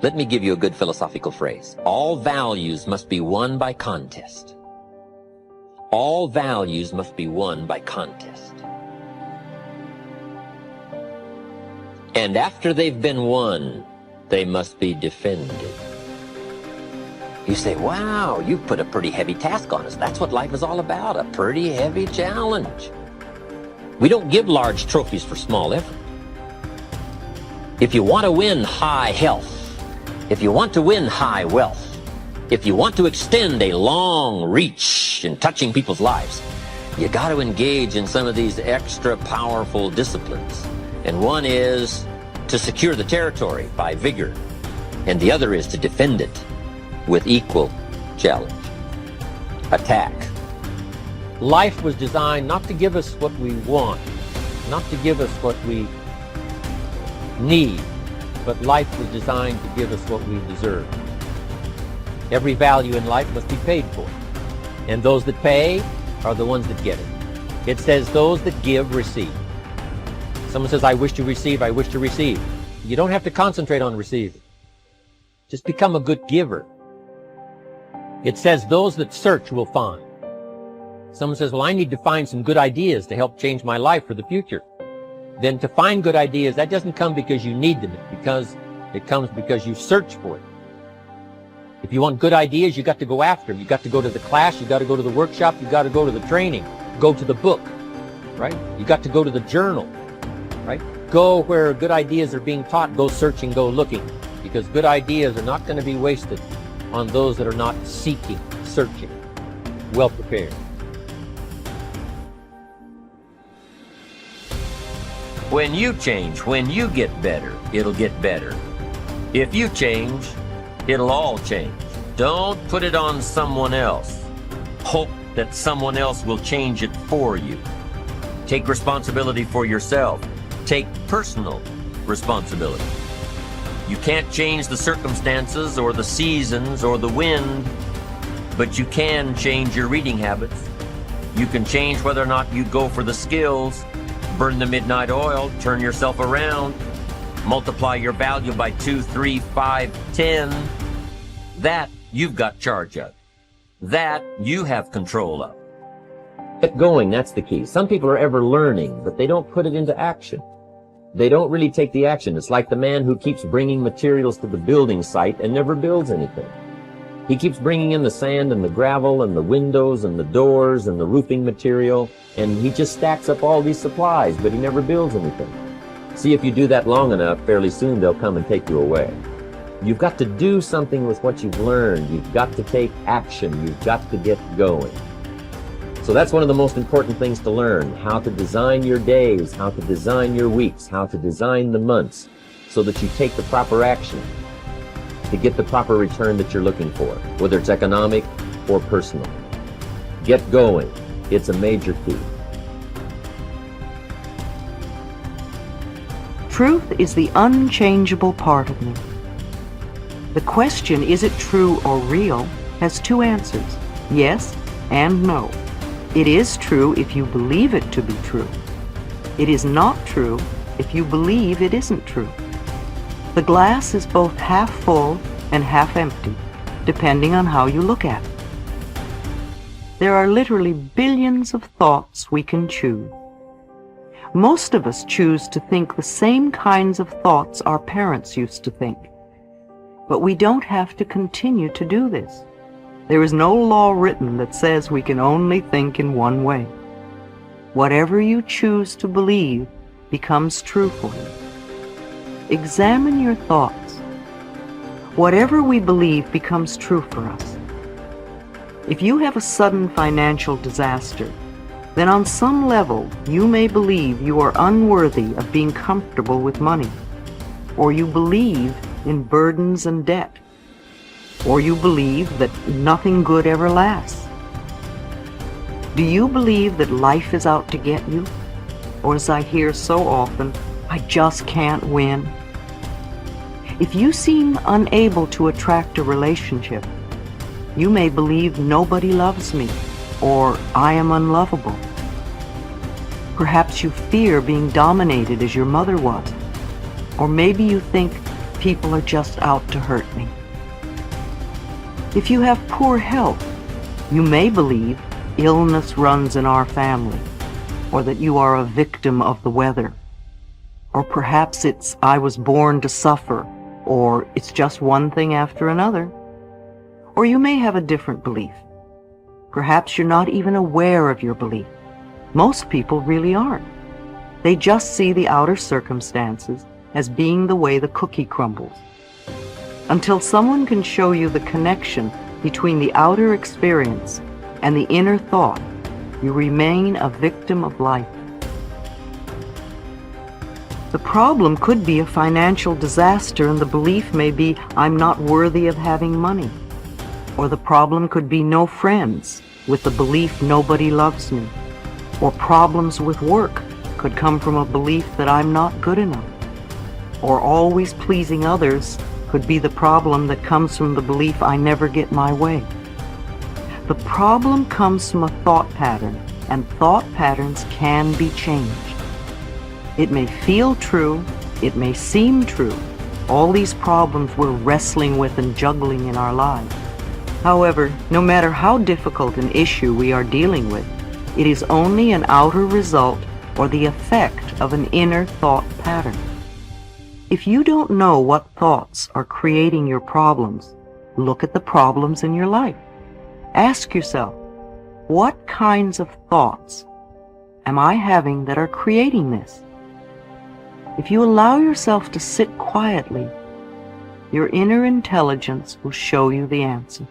Let me give you a good philosophical phrase. All values must be won by contest. All values must be won by contest. And after they've been won, they must be defended. You say, wow, you put a pretty heavy task on us. That's what life is all about, a pretty heavy challenge. We don't give large trophies for small effort. If you want to win high health, if you want to win high wealth, if you want to extend a long reach in touching people's lives, you got to engage in some of these extra powerful disciplines. And one is to secure the territory by vigor, and the other is to defend it with equal challenge. Attack. Life was designed not to give us what we want, not to give us what we need, but life was designed to give us what we deserve. Every value in life must be paid for, and those that pay are the ones that get it. It says those that give receive. Someone says, I wish to receive, I wish to receive. You don't have to concentrate on receiving. Just become a good giver. It says those that search will find. Someone says, well, I need to find some good ideas to help change my life for the future. Then to find good ideas, that doesn't come because you need them. It comes because you search for it. If you want good ideas, you got to go after them. You got to go to the class, you got to go to the workshop, you got to go to the training, go to the book, right? You got to go to the journal, right? Go where good ideas are being taught, go searching, go looking, because good ideas are not going to be wasted on those that are not seeking, searching, well prepared. When you change, when you get better, it'll get better. If you change, it'll all change. Don't put it on someone else. Hope that someone else will change it for you. Take responsibility for yourself. Take personal responsibility. You can't change the circumstances or the seasons or the wind, but you can change your reading habits. You can change whether or not you go for the skills, burn the midnight oil, turn yourself around, multiply your value by 2, 3, 5, 10. That you've got charge of. That you have control of. Get going, that's the key. Some people are ever learning, but they don't put it into action. They don't really take the action. It's like the man who keeps bringing materials to the building site and never builds anything. He keeps bringing in the sand and the gravel and the windows and the doors and the roofing material, and he just stacks up all these supplies, but he never builds anything. See, if you do that long enough, fairly soon they'll come and take you away. You've got to do something with what you've learned. You've got to take action. You've got to get going. So that's one of the most important things to learn, how to design your days, how to design your weeks, how to design the months, so that you take the proper action to get the proper return that you're looking for, whether it's economic or personal. Get going. It's a major key. Truth is the unchangeable part of me. The question, is it true or real, has two answers, yes and no. It is true if you believe it to be true. It is not true if you believe it isn't true. The glass is both half full and half empty, depending on how you look at it. There are literally billions of thoughts we can choose. Most of us choose to think the same kinds of thoughts our parents used to think. But we don't have to continue to do this. There is no law written that says we can only think in one way. Whatever you choose to believe becomes true for you. Examine your thoughts. Whatever we believe becomes true for us. If you have a sudden financial disaster, then on some level you may believe you are unworthy of being comfortable with money, or you believe in burdens and debt, or you believe that nothing good ever lasts. Do you believe that life is out to get you? Or, as I hear so often, I just can't win? If you seem unable to attract a relationship, you may believe nobody loves me, or I am unlovable. Perhaps you fear being dominated as your mother was, or maybe you think people are just out to hurt me. If you have poor health, you may believe illness runs in our family, or that you are a victim of the weather. Or perhaps it's I was born to suffer, or it's just one thing after another. Or you may have a different belief. Perhaps you're not even aware of your belief. Most people really aren't. They just see the outer circumstances as being the way the cookie crumbles. Until someone can show you the connection between the outer experience and the inner thought, you remain a victim of life. The problem could be a financial disaster, and the belief may be, I'm not worthy of having money. Or the problem could be no friends, with the belief nobody loves me. Or problems with work could come from a belief that I'm not good enough. Or always pleasing others could be the problem that comes from the belief I never get my way. The problem comes from a thought pattern, and thought patterns can be changed. It may feel true, it may seem true. All these problems we're wrestling with and juggling in our lives. However, no matter how difficult an issue we are dealing with, it is only an outer result or the effect of an inner thought pattern. If you don't know what thoughts are creating your problems, look at the problems in your life. Ask yourself, what kinds of thoughts am I having that are creating this? If you allow yourself to sit quietly, your inner intelligence will show you the answer.